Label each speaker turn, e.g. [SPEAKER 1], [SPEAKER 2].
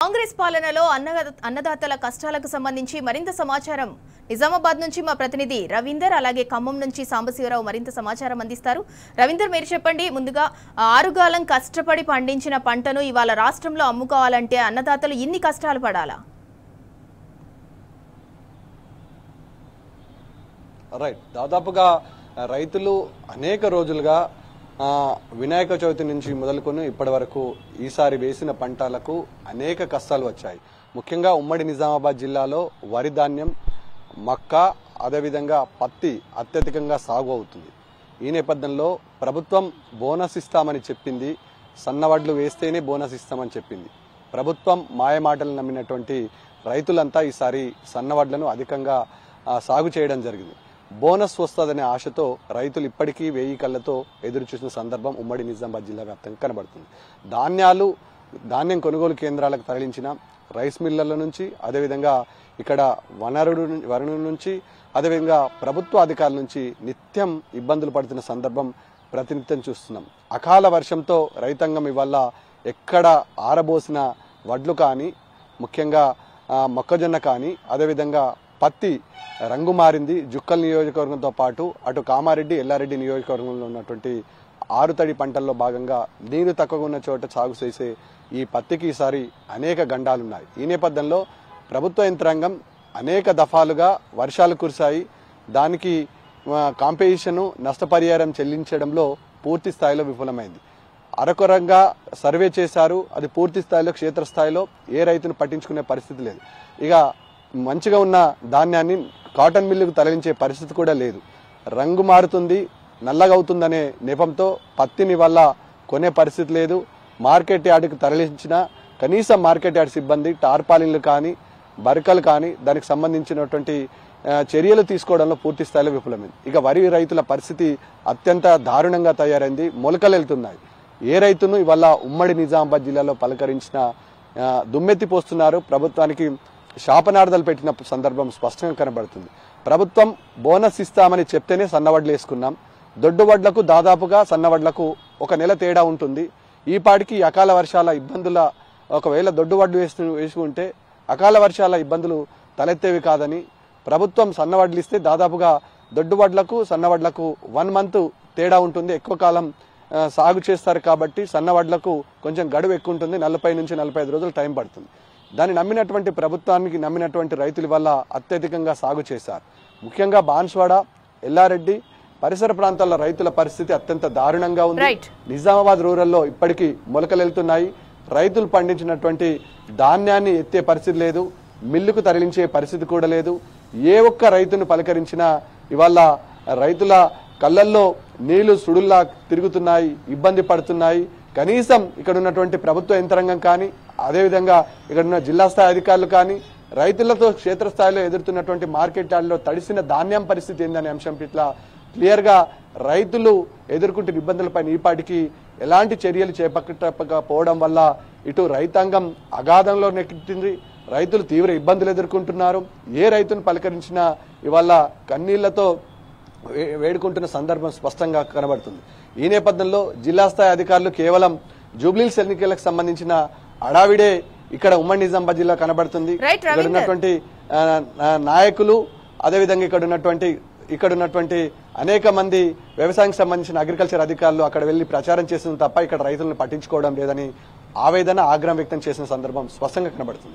[SPEAKER 1] కాంగ్రెస్ పాలనలో అన్నదాతల కష్టాలకు సంబంధించి మరింత సమాచారం నిజామాబాద్ నుంచి మా ప్రతినిధి రవీందర్ అలాగే ఖమ్మం నుంచి సాంబశివరావు మరింత సమాచారం అందిస్తారు. రవీందర్, మీరు చెప్పండి. ముందుగా ఆరుగాలం కష్టపడి పండించిన పంటను ఇవాళ రాష్ట్రంలో అమ్ముకోవాలంటే అన్నదాతలు ఇన్ని కష్టాలు పడాలా?
[SPEAKER 2] రైట్, దాదాపుగా రైతులు అనేక రోజులుగా వినాయక చవితి నుంచి మొదలుకొని ఇప్పటి వరకు ఈసారి వేసిన పంటలకు అనేక కష్టాలు వచ్చాయి. ముఖ్యంగా ఉమ్మడి నిజామాబాద్ జిల్లాలో వరి ధాన్యం, మక్క, అదేవిధంగా పత్తి అత్యధికంగా సాగు అవుతుంది. ఈ నేపథ్యంలో ప్రభుత్వం బోనస్ ఇస్తామని చెప్పింది, సన్నవడ్లు వేస్తేనే బోనస్ ఇస్తామని చెప్పింది. ప్రభుత్వం మాయమాటలు నమ్మినటువంటి రైతులంతా ఈసారి సన్నవడ్లను అధికంగా సాగు చేయడం జరిగింది. బోనస్ వస్తుందనే ఆశతో రైతులు ఇప్పటికీ 1000 కళ్లతో ఎదురు చూసిన సందర్భం ఉమ్మడి నిజామాబాద్ జిల్లా వ్యాప్తంగా కనబడుతుంది. ధాన్యం కొనుగోలు కేంద్రాలకు తరలించిన రైస్ మిల్లర్ల నుంచి, అదేవిధంగా ఇక్కడ వనరుల నుంచి, అదేవిధంగా ప్రభుత్వ అధికారుల నుంచి నిత్యం ఇబ్బందులు పడుతున్న సందర్భం ప్రతినిత్యం చూస్తున్నాం. అకాల వర్షంతో రైతాంగం ఇవాళ ఎక్కడ ఆరబోసిన వడ్లు కానీ, ముఖ్యంగా మొక్కజొన్న కానీ, అదేవిధంగా పత్తి రంగు మారింది. జుక్కల్ నియోజకవర్గంతో పాటు అటు కామారెడ్డి, ఎల్లారెడ్డి నియోజకవర్గంలో ఉన్నటువంటి ఆరుతడి పంటల్లో భాగంగా నీరు తక్కువగా ఉన్న చోట సాగు చేసే ఈ పత్తికి ఈసారి అనేక గండాలున్నాయి. ఈ నేపథ్యంలో ప్రభుత్వ యంత్రాంగం అనేక దఫాలుగా వర్షాలు కురిశాయి, దానికి కాంపెన్సేషన్ నష్టపరిహారం చెల్లించడంలో పూర్తి స్థాయిలో విఫలమైంది. అరకొరంగా సర్వే చేశారు, అది పూర్తి స్థాయిలో క్షేత్రస్థాయిలో ఏ రైతును పట్టించుకునే పరిస్థితి లేదు. ఇక మంచిగా ఉన్న ధాన్యాన్ని కాటన్ మిల్లుకు తరలించే పరిస్థితి కూడా లేదు. రంగు మారుతుంది, నల్లగా అవుతుందనే నెపంతో పత్తిని వల్ల కొనే పరిస్థితి లేదు. మార్కెట్ యార్డుకు తరలించిన కనీసం మార్కెట్ యార్డ్ సిబ్బంది టార్పాలిన్లు కానీ, బరకలు కానీ దానికి సంబంధించినటువంటి చర్యలు తీసుకోవడంలో పూర్తి స్థాయిలో విఫలమైంది. ఇక వరి రైతుల పరిస్థితి అత్యంత దారుణంగా తయారైంది. మొలకలు వెళ్తున్నాయి. ఏ రైతును ఇవాళ ఉమ్మడి నిజామాబాద్ జిల్లాలో పలకరించిన దుమ్మెత్తి పోస్తున్నారు. ప్రభుత్వానికి శాపనార్థాలు పెట్టిన సందర్భం స్పష్టంగా కనబడుతుంది. ప్రభుత్వం బోనస్ ఇస్తామని చెప్తేనే సన్నవడ్లు వేసుకున్నాం. దొడ్డువడ్లకు దాదాపుగా సన్నవడ్లకు 1 నెల తేడా ఉంటుంది. ఈ పాటికి అకాల వర్షాల ఇబ్బందుల, ఒకవేళ దొడ్డువడ్లు వేసుకుంటే అకాల వర్షాల ఇబ్బందులు తలెత్తేవి కాదని ప్రభుత్వం సన్నవడ్లు ఇస్తే దాదాపుగా దొడ్డువడ్లకు సన్నవడ్లకు 1 మంత్ తేడా ఉంటుంది. ఎక్కువ కాలం సాగు చేస్తారు కాబట్టి సన్నవడ్లకు కొంచెం గడువు ఎక్కువ ఉంటుంది. 40 నుంచి 45 రోజులు టైం పడుతుంది. దాన్ని నమ్మినటువంటి ప్రభుత్వానికి నమ్మినటువంటి రైతుల వల్ల అత్యధికంగా సాగు చేశారు. ముఖ్యంగా బాన్స్వాడ, ఎల్లారెడ్డి పరిసర ప్రాంతాల్లో రైతుల పరిస్థితి అత్యంత దారుణంగా ఉంది. నిజామాబాద్ రూరల్లో ఇప్పటికీ మొలకలు వెళ్తున్నాయి. రైతులు పండించినటువంటి ధాన్యాన్ని ఎత్తే పరిస్థితి లేదు, మిల్లుకు తరలించే పరిస్థితి కూడా లేదు. ఏ ఒక్క రైతును పలకరించినా ఇవాళ రైతుల కళ్ళల్లో నీళ్లు సుడుల్లా తిరుగుతున్నాయి, ఇబ్బంది పడుతున్నాయి. కనీసం ఇక్కడ ఉన్నటువంటి ప్రభుత్వ యంత్రాంగం కానీ, అదేవిధంగా ఇక్కడ ఉన్న జిల్లా స్థాయి అధికారులు కానీ రైతులతో క్షేత్రస్థాయిలో ఎదుర్కొన్నటువంటి మార్కెట్ యార్డులో తడిసిన ధాన్యం పరిస్థితి ఏందనే అంశం ఇట్లా క్లియర్గా రైతులు ఎదుర్కొంటున్న ఇబ్బందులపై ఈపాటికి ఎలాంటి చర్యలు చేపట్టకపోవడం వల్ల ఇటు రైతాంగం అగాధంలో నెక్కింది, రైతులు తీవ్ర ఇబ్బందులు ఎదుర్కొంటున్నారు. ఏ రైతును పలకరించినా ఇవాళ కన్నీళ్లతో వేడుకుంటున్న సందర్భం స్పష్టంగా కనబడుతుంది. ఈ నేపథ్యంలో జిల్లా స్థాయి అధికారులు కేవలం జూబ్లీహిల్స్ ఎన్నికలకు సంబంధించిన అడావిడే ఇక్కడ ఉమ్మడి నిజామాబాద్ జిల్లా కనబడుతుంది. ఇక్కడ ఉన్నటువంటి నాయకులు, అదేవిధంగా ఇక్కడ ఉన్నటువంటి అనేక మంది వ్యవసాయానికి సంబంధించిన అగ్రికల్చర్ అధికారులు అక్కడ వెళ్లి ప్రచారం చేసిన తప్ప ఇక్కడ రైతులను పట్టించుకోవడం లేదని ఆవేదన, ఆగ్రహం వ్యక్తం చేసిన సందర్భం స్పష్టంగా కనబడుతుంది.